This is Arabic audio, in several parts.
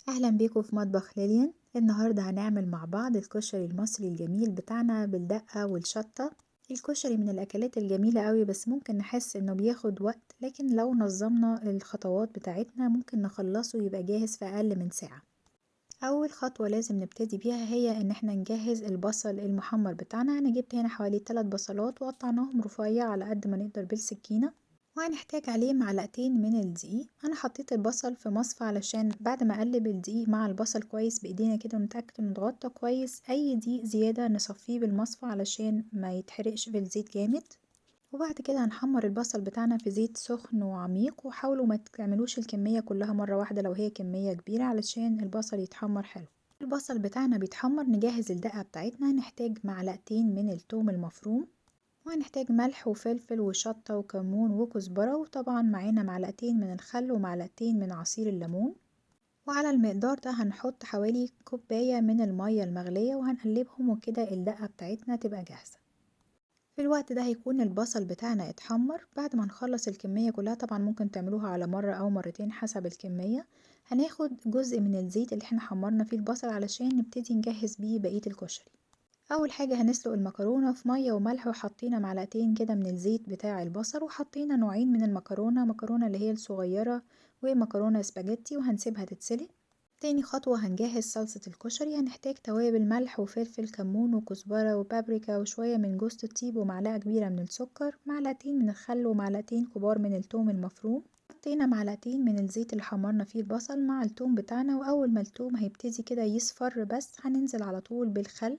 أهلا بيكم في مطبخ ليليان. النهاردة هنعمل مع بعض الكشري المصري الجميل بتاعنا بالدقة والشطة. الكشري من الأكلات الجميلة قوي، بس ممكن نحس إنه بياخد وقت، لكن لو نظمنا الخطوات بتاعتنا ممكن نخلصه يبقى جاهز في أقل من ساعة. أول خطوة لازم نبتدي بيها هي إن احنا نجهز البصل المحمر بتاعنا. أنا جبت هنا حوالي 3 بصلات وقطعناهم رفيع على قد ما نقدر بالسكينة، وهنحتاج عليه معلقتين من الدقيق. انا حطيت البصل في مصفى علشان بعد ما اقلب الدقيق مع البصل كويس بايدينا كده ونتأكد انه اتغطى كويس، اي دقيق زيادة نصفيه بالمصفى علشان ما يتحرقش في الزيت جامد. وبعد كده هنحمر البصل بتاعنا في زيت سخن وعميق، وحاولوا ما تعملوش الكمية كلها مرة واحدة لو هي كمية كبيرة علشان البصل يتحمر حلو. البصل بتاعنا بيتحمر نجهز الدقة بتاعتنا. هنحتاج معلقتين من الثوم المفروم، وهنحتاج ملح وفلفل وشطة وكمون وكزبرة، وطبعا معانا معلقتين من الخل ومعلقتين من عصير الليمون. وعلى المقدار ده هنحط حوالي كوباية من المية المغلية وهنقلبهم، وكده الدقة بتاعتنا تبقى جاهزة. في الوقت ده هيكون البصل بتاعنا اتحمر. بعد ما نخلص الكمية كلها، طبعا ممكن تعملوها على مرة أو مرتين حسب الكمية، هناخد جزء من الزيت اللي احنا حمرنا فيه البصل علشان نبتدي نجهز بيه بقية الكشري. اول حاجة هنسلق المكرونة في مية وملح، وحطينا معلقتين كده من الزيت بتاع البصل، وحطينا نوعين من المكرونة، مكرونة اللي هي الصغيرة ومكرونة سباجيتي، وهنسيبها تتسلق. تاني خطوة هنجهز صلصة الكشري. هنحتاج توابل ملح وفلفل كمون وكزبرة وبابريكا وشوية من جوز الطيب ومعلقة كبيرة من السكر، معلقتين من الخل ومعلقتين كبار من الثوم المفروم. حطينا معلقتين من الزيت اللي حمرنا فيه البصل مع الثوم بتاعنا، وأول ما الثوم هيبتدي كده يصفر بس هننزل على طول بالخل.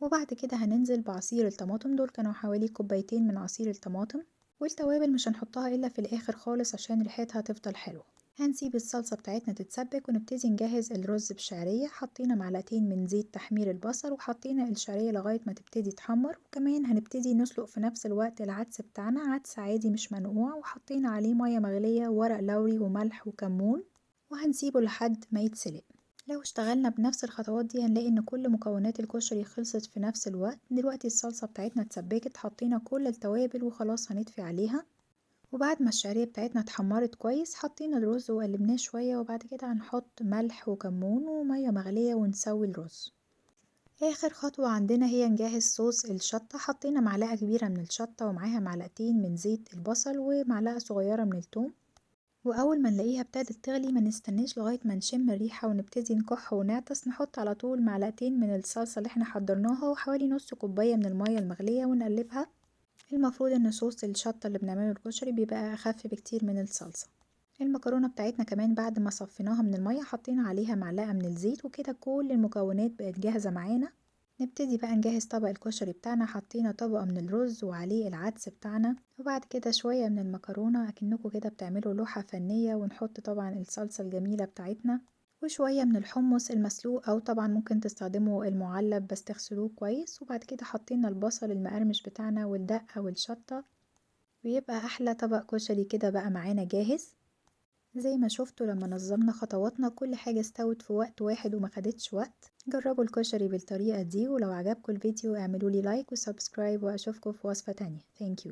وبعد كده هننزل بعصير الطماطم، دول كانوا حوالي كوبايتين من عصير الطماطم. والتوابل مش هنحطها الا في الاخر خالص عشان ريحتها تفضل حلوة. هنسيب الصلصة بتاعتنا تتسبك ونبتدي نجهز الرز بالشعرية. حطينا معلقتين من زيت تحمير البصل، وحطينا الشعرية لغاية ما تبتدي تحمر، وكمان هنبتدي نسلق في نفس الوقت العدس بتاعنا، عدس عادي مش منقوع، وحطينا عليه مية مغلية وورق لوري وملح وكمون، وهنسيبه لحد ما يتسلق. لو اشتغلنا بنفس الخطوات دي هنلاقي ان كل مكونات الكشري خلصت في نفس الوقت. دلوقتي الصلصة بتاعتنا اتسبكت، حطينا كل التوابل وخلاص هنطفي عليها. وبعد ما الشعرية بتاعتنا اتحمرت كويس حطينا الرز وقلبناه شوية، وبعد كده هنحط ملح وكمون ومية مغلية ونسوي الرز. اخر خطوة عندنا هي نجهز صوص الشطة. حطينا معلقة كبيرة من الشطة ومعاها معلقتين من زيت البصل ومعلقة صغيرة من الثوم. واول ما نلاقيها ابتدت تغلي ما نستناش لغايه ما نشم الريحه ونبتدي نكح ونعطس، نحط على طول معلقتين من الصلصه اللي احنا حضرناها وحوالي نص كوبايه من الميه المغليه ونقلبها. المفروض ان صوص الشطه اللي بنعمله الكشري بيبقى اخف بكتير من الصلصه. المكرونه بتاعتنا كمان بعد ما صفيناها من الميه حطينا عليها معلقه من الزيت، وكده كل المكونات بقت جاهزه معانا. نبتدي بقى نجهز طبق الكشري بتاعنا. حطينا طبقة من الرز وعليه العدس بتاعنا، وبعد كده شوية من المكرونة اكنكم كده بتعملوا لوحة فنية، ونحط طبعا الصلصة الجميلة بتاعتنا، وشوية من الحمص المسلوق، او طبعا ممكن تستخدموا المعلب بس تغسلوه كويس. وبعد كده حطينا البصل المقرمش بتاعنا والدقة والشطة، ويبقى احلى طبق كشري كده بقى معانا جاهز. زي ما شفتوا لما نظمنا خطواتنا كل حاجة استوت في وقت واحد وما خدتش وقت. جربوا الكشري بالطريقة دي، ولو عجبكم الفيديو اعملولي لايك وسبسكرايب، واشوفكم في وصفة تانية. ثانك يو.